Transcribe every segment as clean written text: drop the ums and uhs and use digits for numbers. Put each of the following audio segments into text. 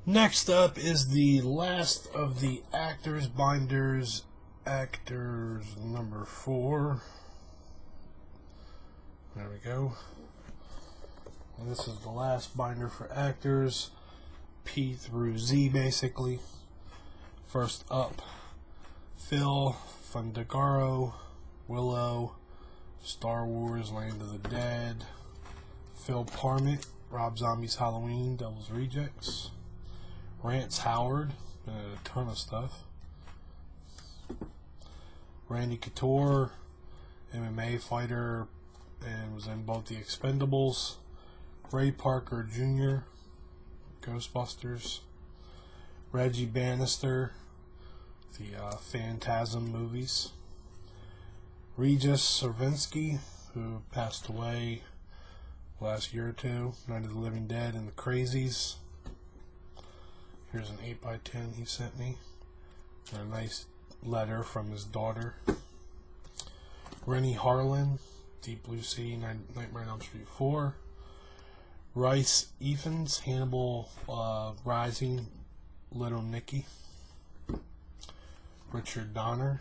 Next up is the last of the Actors binders, Actors number 4. There we go. And this is the last binder for Actors, P through Z basically. First up, Phil Fundagaro, Willow, Star Wars, Land of the Dead, Phil Parmet, Rob Zombie's Halloween, Devil's Rejects, Rance Howard, a ton of stuff, Randy Couture, MMA fighter, and was in both the Expendables, Ray Parker Jr., Ghostbusters, Reggie Bannister, the Phantasm movies, Regis Servinsky, who passed away last year or two, Night of the Living Dead and the Crazies. Here's an 8x10 he sent me, and a nice letter from his daughter. Rennie Harlan, Deep Blue Sea, Nightmare on Elm Street 4. Rice Evans, Hannibal Rising, Little Nicky. Richard Donner.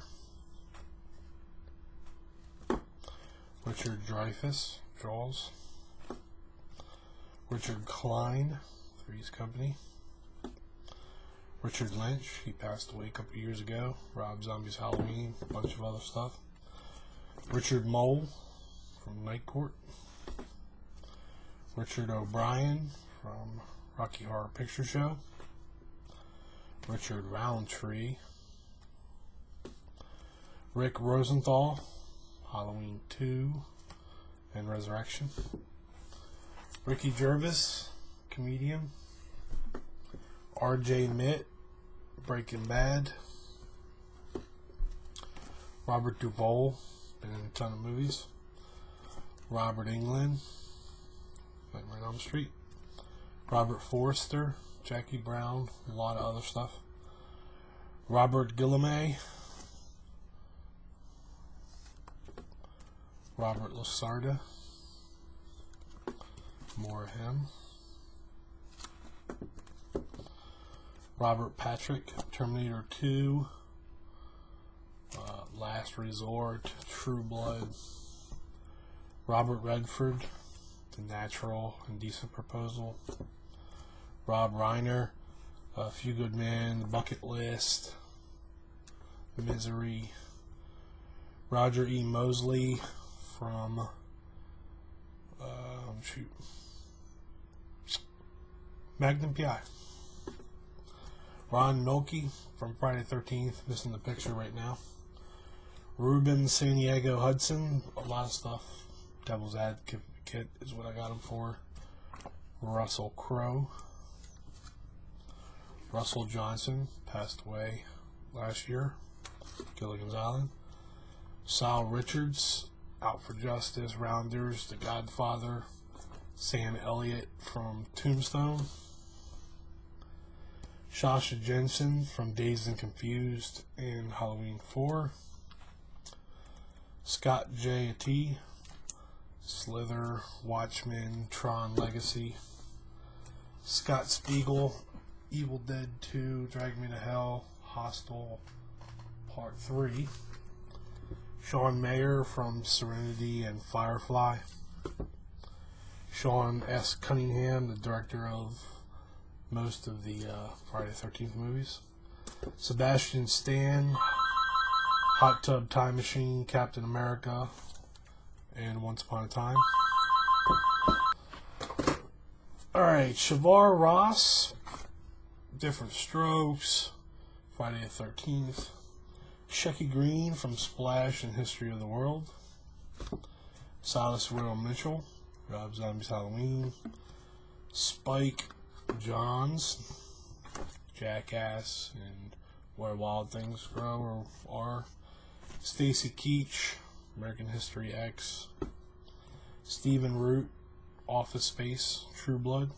Richard Dreyfuss, Jaws. Richard Klein, Three's Company. Richard Lynch, he passed away a couple years ago. Rob Zombie's Halloween, a bunch of other stuff. Richard Mole from Night Court. Richard O'Brien from Rocky Horror Picture Show. Richard Roundtree. Rick Rosenthal, Halloween 2 and Resurrection. Ricky Gervais, comedian. R.J. Mitt, Breaking Bad. Robert Duvall, been in a ton of movies. Robert Englund, Nightmare on Elm Street. Robert Forster, Jackie Brown, a lot of other stuff. Robert Guillaume. Robert Lasarda, more of him. Robert Patrick, Terminator 2, Last Resort, True Blood. Robert Redford, The Natural, Indecent Proposal. Rob Reiner, A Few Good Men, The Bucket List, Misery. Roger E. Mosley from Magnum P.I. Ron Milkey from Friday the 13th, missing the picture right now. Ruben Santiago Hudson, a lot of stuff. Devil's Advocate is what I got him for. Russell Crowe. Russell Johnson, passed away last year. Gilligan's Island. Sal Richards, Out for Justice, Rounders, The Godfather. Sam Elliott from Tombstone. Sasha Jensen from Dazed and Confused and Halloween 4. Scott J. T. Slither, Watchmen, Tron Legacy. Scott Spiegel, Evil Dead 2, Drag Me to Hell, Hostel Part 3. Sean Mayer from Serenity and Firefly. Sean S. Cunningham, the director of most of the Friday the 13th movies. Sebastian Stan, Hot Tub Time Machine, Captain America, and Once Upon a Time. Alright, Shavar Ross, Different Strokes, Friday the 13th. Shecky Green from Splash and History of the World. Silas Will Mitchell, Rob Zombie's Halloween. Spike Jonze, Jackass and Where Wild Things Grow or Are. Stacy Keach, American History X. Stephen Root, Office Space, True Blood.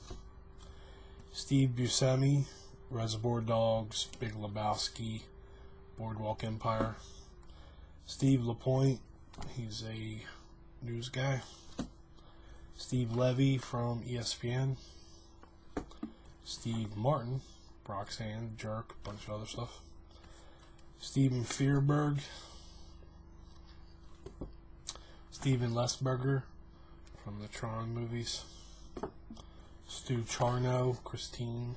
Steve Buscemi, Reservoir Dogs, Big Lebowski, Boardwalk Empire. Steve Lapointe, he's a news guy. Steve Levy from ESPN. Steve Martin, Roxanne, Jerk, a bunch of other stuff. Steven Fierberg, Steven Lesberger from the Tron movies. Stu Charno, Christine.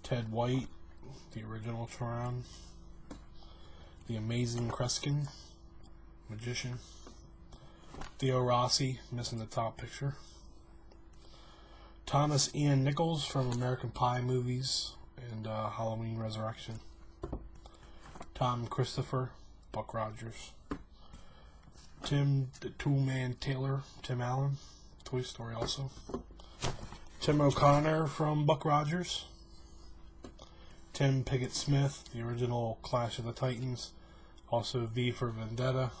Ted White, the original Tron. The Amazing Kreskin, Magician. Theo Rossi, missing the top picture. Thomas Ian Nichols from American Pie movies and Halloween Resurrection. Tom Christopher, Buck Rogers. Tim the Toolman Taylor, Tim Allen, Toy Story also. Tim O'Connor from Buck Rogers. Tim Piggott Smith, the original Clash of the Titans, also V for Vendetta.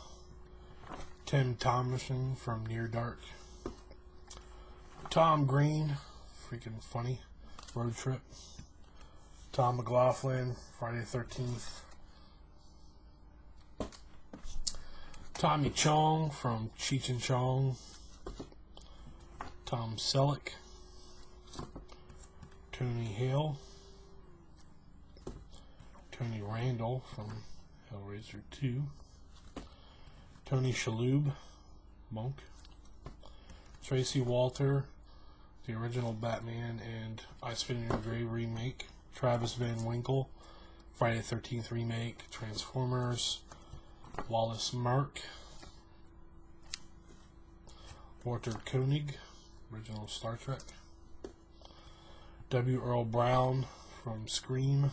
Tim Thomerson from Near Dark. Tom Green, freaking funny, Road Trip. Tom McLaughlin, Friday the 13th. Tommy Chong from Cheech and Chong. Tom Selleck. Tony Hale. Tony Randall from Hellraiser 2. Tony Shalhoub, Monk. Tracy Walter, the original Batman and I Spit in Your Grave remake. Travis Van Winkle, Friday the 13th remake. Transformers. Wallace Mark. Walter Koenig, original Star Trek. W. Earl Brown from Scream.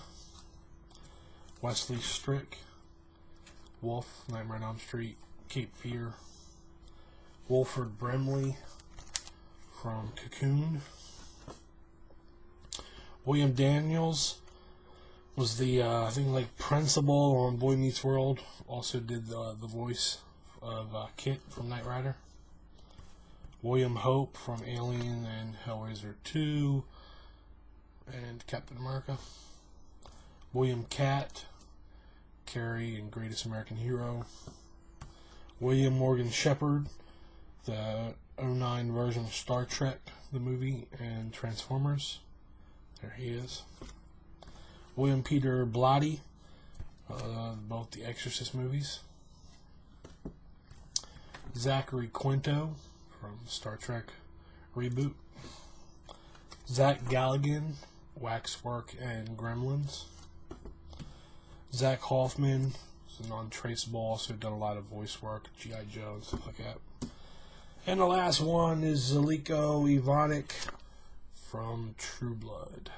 Wesley Strick, Wolf, Nightmare on Elm Street, Cape Fear. Wilford Brimley from Cocoon. William Daniels was the, I think, like, principal on Boy Meets World. Also did the voice of Kit from Knight Rider. William Hope from Alien and Hellraiser 2 and Captain America. William Catt, Carrie and Greatest American Hero. William Morgan Shepard, the 09 version of Star Trek, the movie, and Transformers. There he is. William Peter Blatty, both the Exorcist movies. Zachary Quinto from Star Trek reboot. Zach Galligan, Waxwork and Gremlins. Zach Hoffman is non-traceable, also done a lot of voice work, G.I. Joe and stuff like that. And the last one is Zeliko Ivanek from True Blood.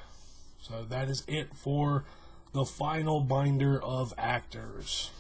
So that is it for the final binder of actors.